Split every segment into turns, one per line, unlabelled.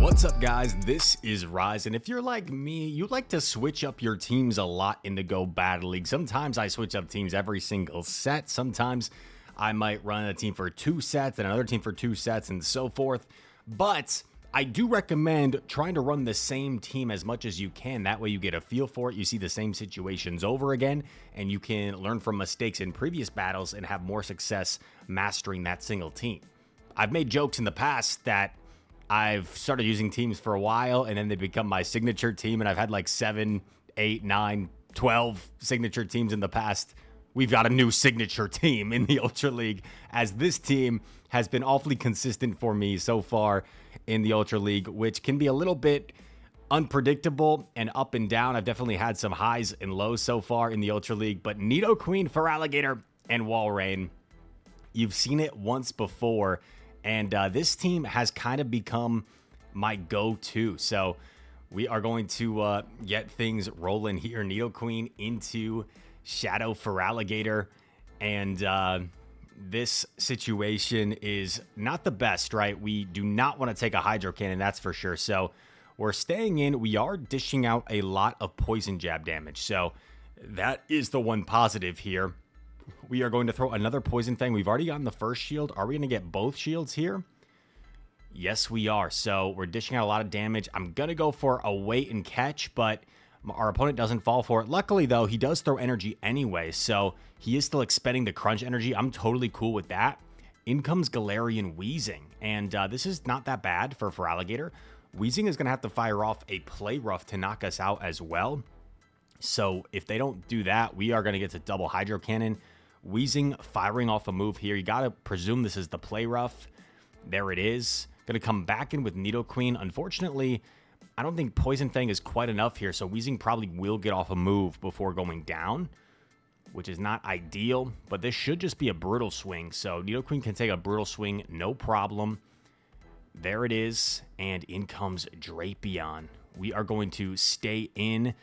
What's up, guys? This is Rise, and if you're like me, you like to switch up your teams a lot in the Go Battle League. Sometimes I switch up teams every single set. Sometimes I might run a team for 2 sets and another team for 2 sets and so forth. But I do recommend trying to run the same team as much as you can. That way you get a feel for it. You see the same situations over again, and you can learn from mistakes in previous battles and have more success mastering that single team. I've made jokes in the past that I've started using teams for a while and then they become my signature team, and I've had like 7, 8, 9, 12 signature teams in the past. We've got a new signature team in the Ultra League, as this team has been awfully consistent for me so far in the Ultra League, which can be a little bit unpredictable and up and down. I've definitely had some highs and lows so far in the Ultra League, but Nidoqueen, Feraligatr, and Walrein, you've seen it once before. And this team has kind of become my go-to. So we are going to get things rolling here. Nidoqueen into Shadow Feraligatr. And this situation is not the best, right? We do not want to take a Hydro Cannon, that's for sure. So we're staying in. We are dishing out a lot of Poison Jab damage. So that is the one positive here. We are going to throw another Poison Fang. We've already gotten the first shield. Are we going to get both shields here? Yes, we are. So we're dishing out a lot of damage. I'm going to go for a wait and catch, but our opponent doesn't fall for it. Luckily, though, he does throw energy anyway, so he is still expending the crunch energy. I'm totally cool with that. In comes Galarian Weezing, and this is not that bad for Feraligatr. Weezing is going to have to fire off a Play Rough to knock us out as well. So if they don't do that, we are going to get to double Hydro Cannon. Weezing firing off a move here. You got to presume this is the Play Rough. There it is. Going to come back in with Nidoqueen. Unfortunately, I don't think Poison Fang is quite enough here, so Weezing probably will get off a move before going down, which is not ideal, but this should just be a Brutal Swing. So Nidoqueen can take a Brutal Swing, no problem. There it is, and in comes Drapion. We are going to stay in,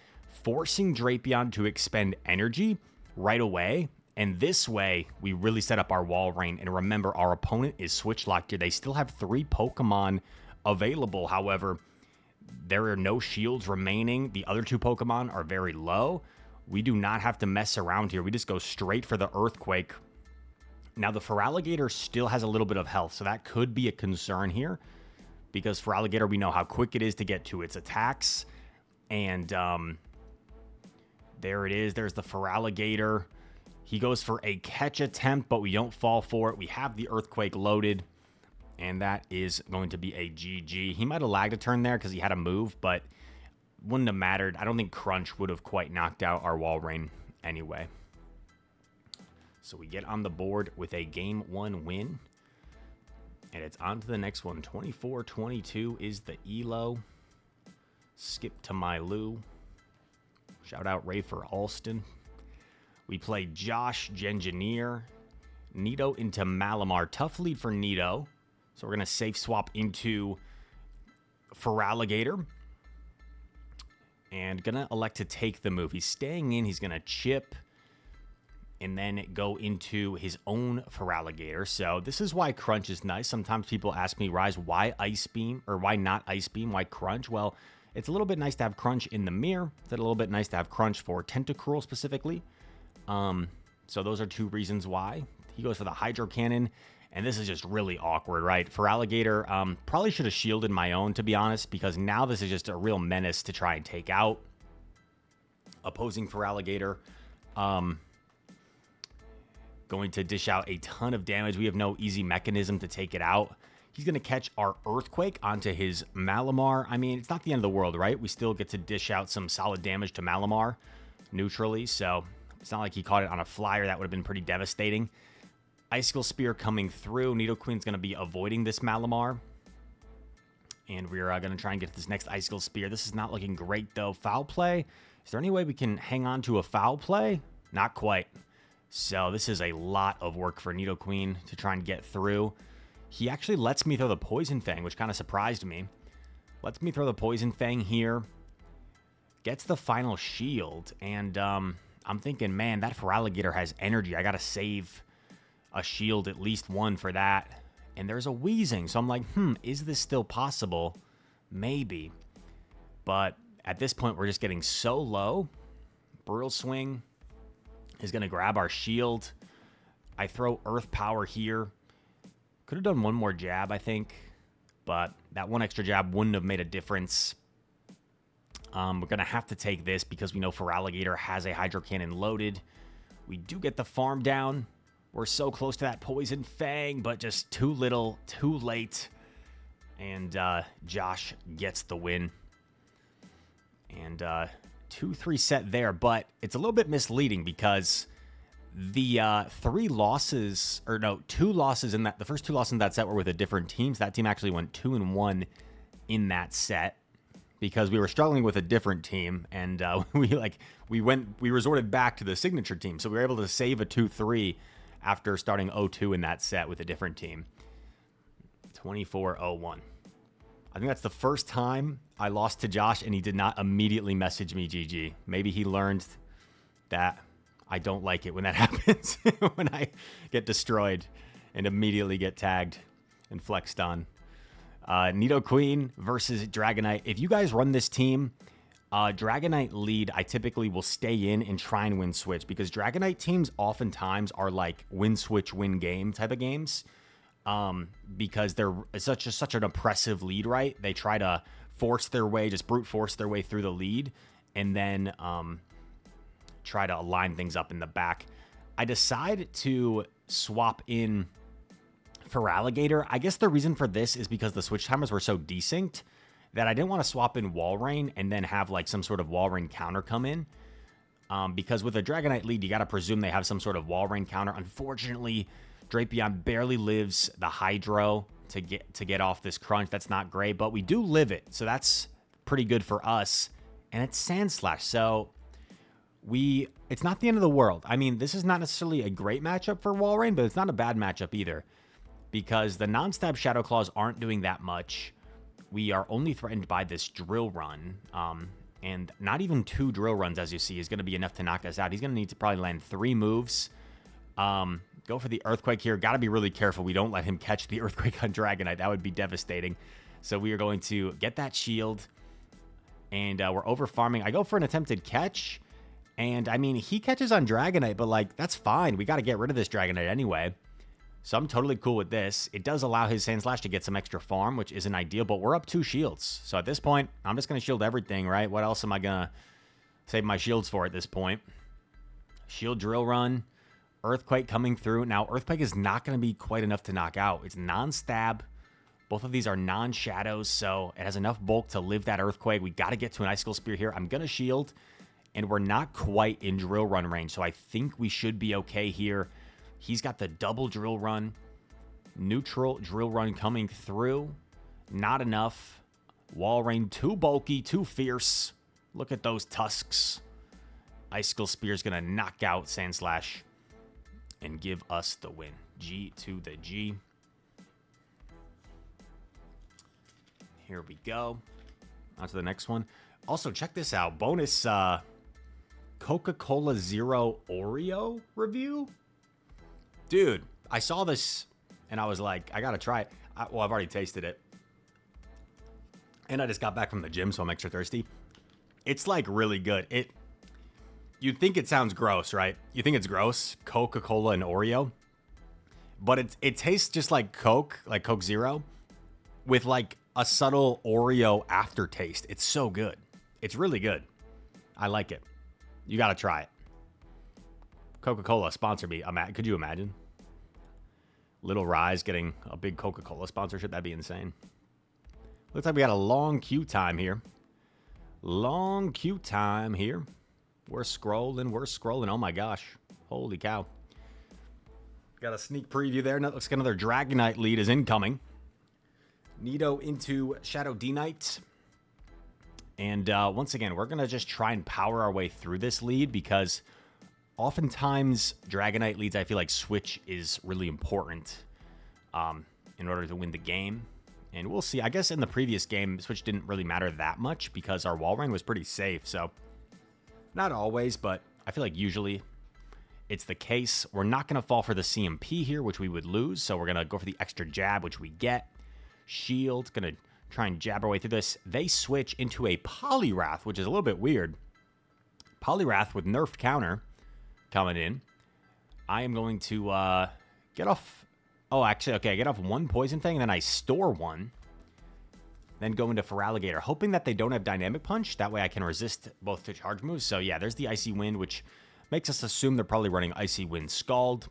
forcing Drapion to expend energy right away. And this way, we really set up our Walrein. And remember, our opponent is switch locked here. They still have 3 Pokemon available. However, there are no shields remaining. The other 2 Pokemon are very low. We do not have to mess around here. We just go straight for the Earthquake. Now, the Feraligatr still has a little bit of health, so that could be a concern here. Because Feraligatr, we know how quick it is to get to its attacks. And there it is. There's the Feraligatr. He goes for a catch attempt, but we don't fall for it. We have the Earthquake loaded, and that is going to be a GG. He might have lagged a turn there because he had a move, but wouldn't have mattered. I don't think Crunch would have quite knocked out our Walrein anyway. So we get on the board with a Game 1 win, and it's on to the next one. 24-22 is the ELO. Skip to Mylou. Shout out Ray for Alston. We play Josh, Gengineer, Nido into Malamar. Tough lead for Nido. So we're going to safe swap into Feraligatr. And going to elect to take the move. He's staying in. He's going to chip and then go into his own Feraligatr. So this is why Crunch is nice. Sometimes people ask me, Rise, why Ice Beam? Or why not Ice Beam? Why Crunch? Well, it's a little bit nice to have Crunch in the mirror. It's a little bit nice to have Crunch for Tentacruel specifically. So those are 2 reasons why. He goes for the Hydro Cannon, and this is just really awkward, right? Feraligatr, probably should have shielded my own, to be honest, because now this is just a real menace to try and take out opposing Feraligatr. Going to dish out a ton of damage. We have no easy mechanism to take it out. He's going to catch our Earthquake onto his Malamar. I mean, it's not the end of the world, right? We still get to dish out some solid damage to Malamar neutrally, so it's not like he caught it on a flyer. That would have been pretty devastating. Icicle Spear coming through. Nidoqueen's going to be avoiding this Malamar. And we're going to try and get this next Icicle Spear. This is not looking great, though. Foul play. Is there any way we can hang on to a foul play? Not quite. So this is a lot of work for Nidoqueen to try and get through. He actually lets me throw the Poison Fang, which kind of surprised me. Lets me throw the Poison Fang here. Gets the final shield. And I'm thinking, man, that Feraligatr has energy. I got to save a shield, at least one for that. And there's a Weezing. So I'm like, is this still possible? Maybe. But at this point, we're just getting so low. Brutal Swing is going to grab our shield. I throw Earth Power here. Could have done one more jab, I think. But that one extra jab wouldn't have made a difference. We're going to have to take this because we know Feraligatr has a Hydro Cannon loaded. We do get the farm down. We're so close to that Poison Fang, but just too little, too late. And Josh gets the win. And 2-3 set there, but it's a little bit misleading because the two losses in that, the first 2 losses in that set were with a different team. So that team actually went 2-1 in that set because we were struggling with a different team, and we resorted back to the signature team. So we were able to save a 2-3 after starting 0-2 in that set with a different team. 24-01. I think that's the first time I lost to Josh and he did not immediately message me GG. Maybe he learned that I don't like it when that happens, when I get destroyed and immediately get tagged and flexed on. Nidoqueen versus Dragonite. If you guys run this team, Dragonite lead, I typically will stay in and try and win switch because Dragonite teams oftentimes are like win switch, win game type of games. Because they're such an oppressive lead, right? They try to force their way, just brute force their way through the lead, and then try to align things up in the back. I decide to swap in Feraligatr. I guess the reason for this is because the switch timers were so desynced that I didn't want to swap in Walrein and then have like some sort of Walrein counter come in. Because with a Dragonite lead, you got to presume they have some sort of Walrein counter. Unfortunately, Drapion barely lives the Hydro to get off this crunch. That's not great, but we do live it, so that's pretty good for us. And it's Sandslash, so it's not the end of the world. I mean, this is not necessarily a great matchup for Walrein, but it's not a bad matchup either because the non-stab Shadow Claws aren't doing that much. We are only threatened by this Drill Run, and not even 2 Drill Runs, as you see, is going to be enough to knock us out. He's going to need to probably land 3 moves. Go for the Earthquake here. Got to be really careful we don't let him catch the Earthquake on Dragonite. That would be devastating. So we are going to get that shield, and we're over farming. I go for an attempted catch, and I mean, he catches on Dragonite, but like, that's fine. We got to get rid of this Dragonite anyway. So I'm totally cool with this. It does allow his Sandslash to get some extra farm, which isn't ideal, but we're up 2 shields. So at this point, I'm just going to shield everything, right? What else am I going to save my shields for at this point? Shield Drill Run. Earthquake coming through. Now, Earthquake is not going to be quite enough to knock out. It's non-stab. Both of these are non-shadows, so it has enough bulk to live that Earthquake. We got to get to an Icicle Spear here. I'm going to shield, and we're not quite in Drill Run range, so I think we should be okay here. He's got the double Drill Run. Neutral Drill Run coming through. Not enough. Walrein, too bulky, too fierce. Look at those tusks. Icicle Spear is going to knock out Sandslash and give us the win. G to the G. Here we go. On to the next one. Also, check this out. Bonus Coca-Cola Zero Oreo review. Dude, I saw this and I was like, I gotta try it. Well, I've already tasted it. And I just got back from the gym, so I'm extra thirsty. It's like really good. You'd think it sounds gross, right? You think it's gross, Coca-Cola and Oreo. But it tastes just like Coke Zero, with like a subtle Oreo aftertaste. It's so good. It's really good. I like it. You got to try it. Coca-Cola sponsor me. Could you imagine? Little Rise getting a big Coca-Cola sponsorship. That'd be insane. Looks like we got a long queue time here. Long queue time here. We're scrolling. Oh my gosh. Holy cow. Got a sneak preview there. Looks like another Dragonite lead is incoming. Nido into Shadow D-Knight. And once again, we're going to just try and power our way through this lead because oftentimes Dragonite leads, I feel like Switch is really important in order to win the game. And we'll see. I guess in the previous game, Switch didn't really matter that much because our Walrein was pretty safe. So not always, but I feel like usually it's the case. We're not going to fall for the CMP here, which we would lose. So we're going to go for the extra jab, which we get. Shield, going to Try and jab our way through this. They switch into a Poliwrath, which is a little bit weird. Poliwrath with nerfed counter coming in. I am going to get off... Oh, actually, okay, I get off one Poison Fang, and then I store one. Then go into Feraligatr, hoping that they don't have Dynamic Punch. That way I can resist both the charge moves. So, yeah, there's the Icy Wind, which makes us assume they're probably running Icy Wind Scald.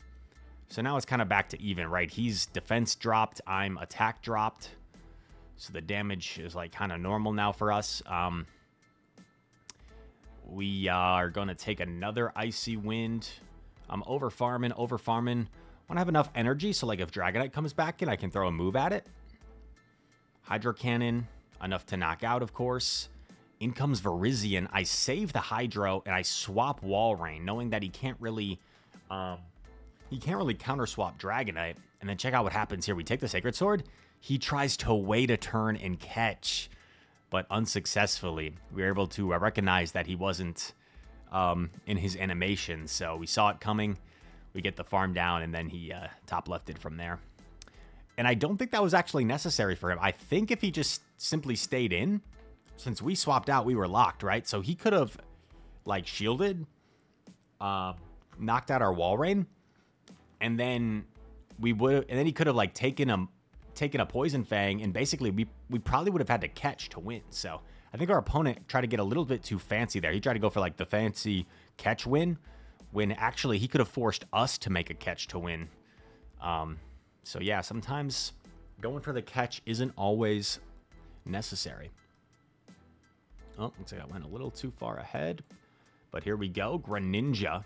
So now it's kind of back to even, right? He's defense dropped. I'm attack dropped. So the damage is, like, kind of normal now for us. We are going to take another Icy Wind. I'm over-farming. I want to have enough energy, so, like, if Dragonite comes back in, I can throw a move at it. Hydro Cannon, enough to knock out, of course. In comes Virizion. I save the Hydro, and I swap Walrein, knowing that he can't really counter-swap Dragonite. And then check out what happens here. We take the Sacred Sword. He tries to wait a turn and catch, but unsuccessfully. We were able to recognize that he wasn't in his animation, so we saw it coming. We get the farm down, and then he top-lefted from there. And I don't think that was actually necessary for him. I think if he just simply stayed in, since we swapped out, we were locked, right? So he could have, like, shielded, knocked out our Walrein, and then he could have, like, taken a Poison Fang, and basically we probably would have had to catch to win. So I think our opponent tried to get a little bit too fancy there. He tried to go for, like, the fancy catch win, when actually he could have forced us to make a catch to win. So yeah, sometimes going for the catch isn't always necessary. Oh, looks like I went a little too far ahead. But here we go. Greninja.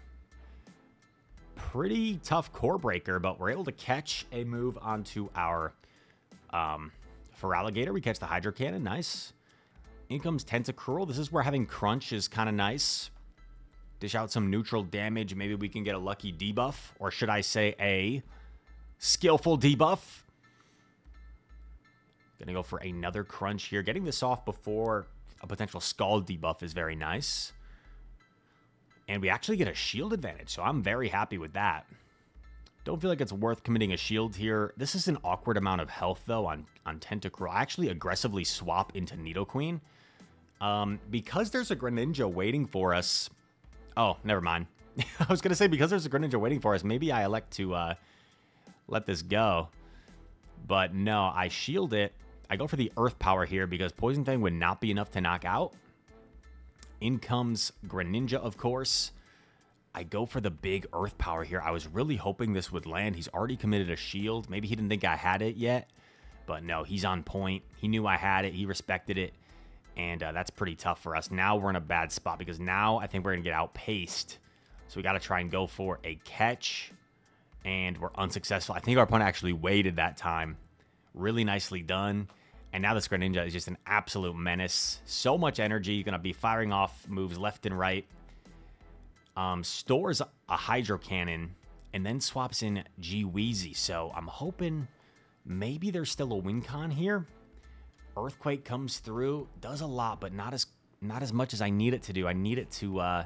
Pretty tough core breaker, but we're able to catch a move onto our Feraligatr. We catch the Hydro Cannon. Nice. In comes Tentacruel. This is where having Crunch is kind of nice. Dish out some neutral damage. Maybe we can get a lucky debuff. Or should I say a skillful debuff? Gonna go for another Crunch here. Getting this off before a potential Scald debuff is very nice. And we actually get a shield advantage, so I'm very happy with that. Don't feel like it's worth committing a shield here. This is an awkward amount of health, though, on Tentacruel. I actually aggressively swap into Nidoqueen. Because there's a Greninja waiting for us... Oh, never mind. I was going to say, because there's a Greninja waiting for us, maybe I elect to let this go. But no, I shield it. I go for the Earth Power here because Poison Fang would not be enough to knock out. In comes Greninja, of course. I go for the big Earth Power here. I was really hoping this would land. He's already committed a shield. Maybe he didn't think I had it yet. But no, he's on point. He knew I had it. He respected it. And that's pretty tough for us. Now we're in a bad spot because now I think we're going to get outpaced. So we got to try and go for a catch. And we're unsuccessful. I think our opponent actually waited that time. Really nicely done. And now this Greninja is just an absolute menace. So much energy. Going to be firing off moves left and right. Stores a Hydro Cannon. And then swaps in G-Weezy. So I'm hoping maybe there's still a win con here. Earthquake comes through. Does a lot, but not as much as I need it to do. I need it to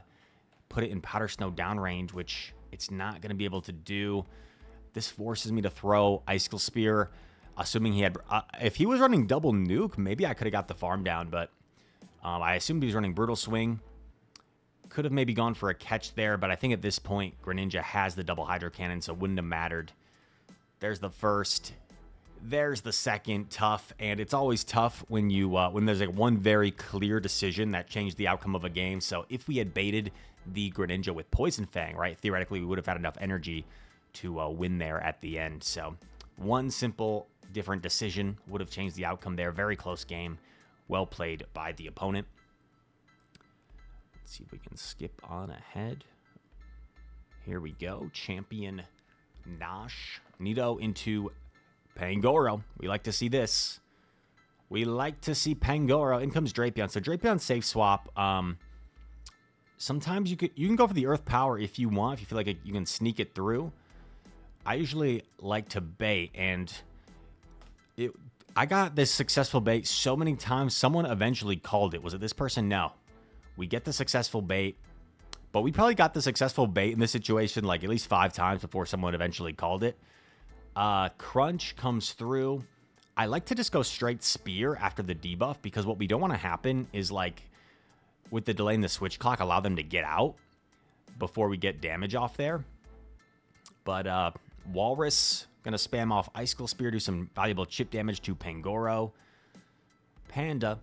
put it in Powder Snow downrange, which it's not going to be able to do. This forces me to throw Icicle Spear, assuming he had... if he was running double nuke, maybe I could have got the farm down, but I assumed he was running Brutal Swing. Could have maybe gone for a catch there, but I think at this point, Greninja has the double Hydro Cannon, so it wouldn't have mattered. There's the first. There's the second. Tough, and it's always tough when you when there's like one very clear decision that changed the outcome of a game. So if we had baited the Greninja with Poison Fang, right, theoretically we would have had enough energy to win there at the end. So one simple different decision would have changed the outcome there. Very close game. Well played by the opponent. Let's see if we can skip on ahead. Here we go. Champion Nosh. Nido into Pangoro. We like to see this. We like to see Pangoro. In comes Drapion. So Drapion safe swap. Sometimes you can go for the Earth Power if you want, if you feel like you can sneak it through. I usually like to bait, and I got this successful bait so many times. Someone eventually called it. Was it this person? No. We get the successful bait, but we probably got the successful bait in this situation like at least 5 times before someone eventually called it. Crunch comes through. I like to just go straight spear after the debuff, because what we don't want to happen is, like, with the delay in the switch clock, allow them to get out before we get damage off there. But Walrus, gonna spam off Icicle Spear, do some valuable chip damage to Pangoro. Panda.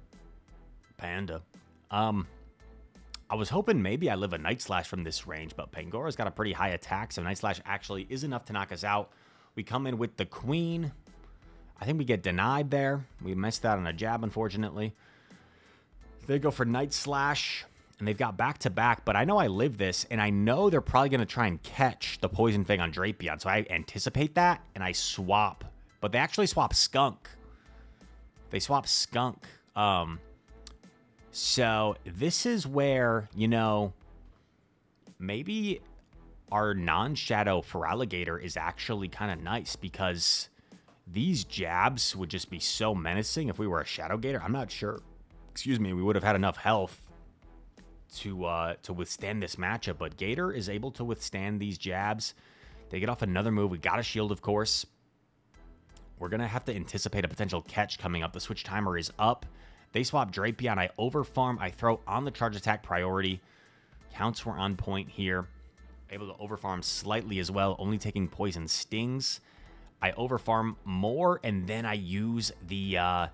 I was hoping maybe I live a Night Slash from this range, but Pangoro's got a pretty high attack, so Night Slash actually is enough to knock us out. We come in with the Queen. I think we get denied there. We missed out on a jab, unfortunately. They go for Night Slash, and they've got back-to-back, but I know I live this, and I know they're probably going to try and catch the Poison Fang on Drapion, so I anticipate that, and I swap. But they actually swap Skunk. They swap Skunk. So this is where, you know, maybe our non-shadow Feraligatr is actually kind of nice, because these jabs would just be so menacing if we were a Shadow Gator. I'm not sure, excuse me, we would have had enough health to withstand this matchup, but Gator is able to withstand these jabs. They get off another move. We got a shield, of course. We're going to have to anticipate a potential catch coming up. The switch timer is up. They swap Drapion. I overfarm. I throw on the charge attack priority. Counts were on point here. Able to overfarm slightly as well, only taking poison stings. I overfarm more, and then I use the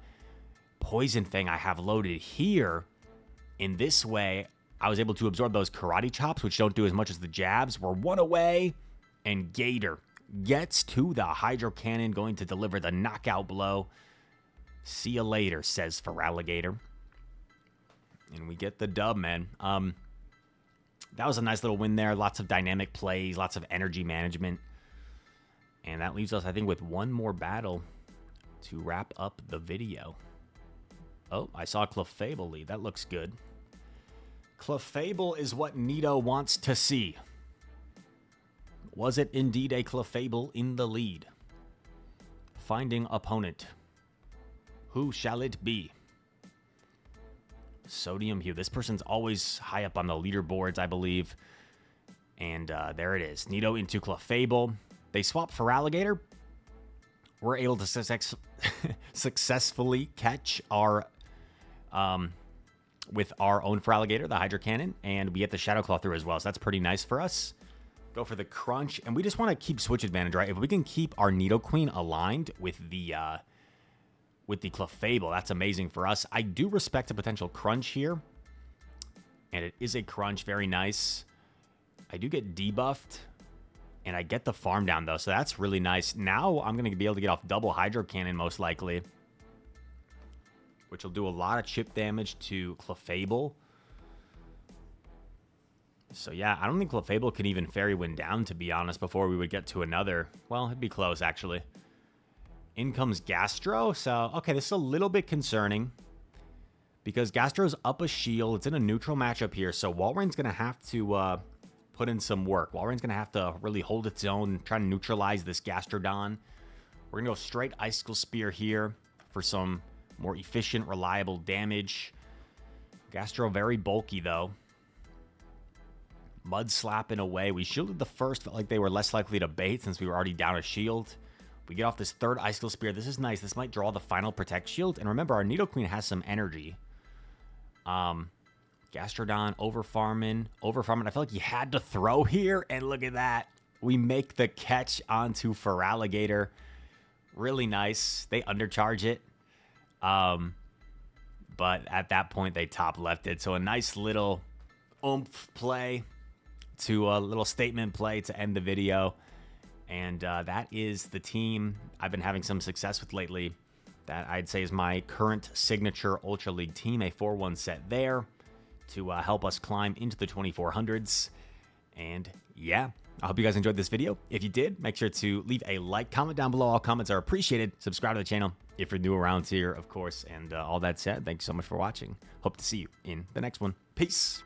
Poison Fang I have loaded here. In this way, I was able to absorb those Karate Chops, which don't do as much as the jabs. We're one away, and Gator gets to the Hydro Cannon, going to deliver the knockout blow. See you later, says Feraligatr. And we get the dub, man. That was a nice little win there. Lots of dynamic plays, lots of energy management. And that leaves us, I think, with one more battle to wrap up the video. Oh, I saw Clefable lead. That looks good. Clefable is what Nido wants to see. Was it indeed a Clefable in the lead? Finding opponent. Who shall it be? Sodium Hue. This person's always high up on the leaderboards, I believe. And there it is. Nido into Clefable. They swap Feraligatr. We're able to successfully catch our... with our own Feraligatr, the Hydro Cannon, and we get the Shadow Claw through as well, so that's pretty nice for us. Go for the Crunch, and we just want to keep switch advantage, right? If we can keep our Nidoqueen aligned with the Clefable, that's amazing for us. I do respect a potential Crunch here, and it is a Crunch, very nice. I do get debuffed, and I get the farm down, though, so that's really nice. Now I'm going to be able to get off double Hydro Cannon, most likely, which will do a lot of chip damage to Clefable. So yeah, I don't think Clefable can even Fairy Wind down, to be honest, before we would get to another. Well, it'd be close, actually. In comes Gastro. So, okay, this is a little bit concerning, because Gastro's up a shield. It's in a neutral matchup here, so Walreign's going to have to put in some work. Walreign's going to have to really hold its own, try to neutralize this Gastrodon. We're going to go straight Icicle Spear here for some more efficient, reliable damage. Gastro very bulky, though. Mud slapping away. We shielded the first, felt like they were less likely to bait since we were already down a shield. We get off this third Icicle Spear. This is nice. This might draw the final Protect Shield. And remember, our Nidoqueen has some energy. Gastrodon overfarming. I feel like you had to throw here, and look at that. We make the catch onto Feraligatr. Really nice. They undercharge it. But at that point, they top left it. So a nice little oomph play to a little statement play to end the video. And that is the team I've been having some success with lately. That I'd say is my current signature Ultra League team. A 4-1 set there to help us climb into the 2400s. And yeah, I hope you guys enjoyed this video. If you did, make sure to leave a like, comment down below. All comments are appreciated. Subscribe to the channel if you're new around here, of course. And all that said, thank you so much for watching. Hope to see you in the next one. Peace.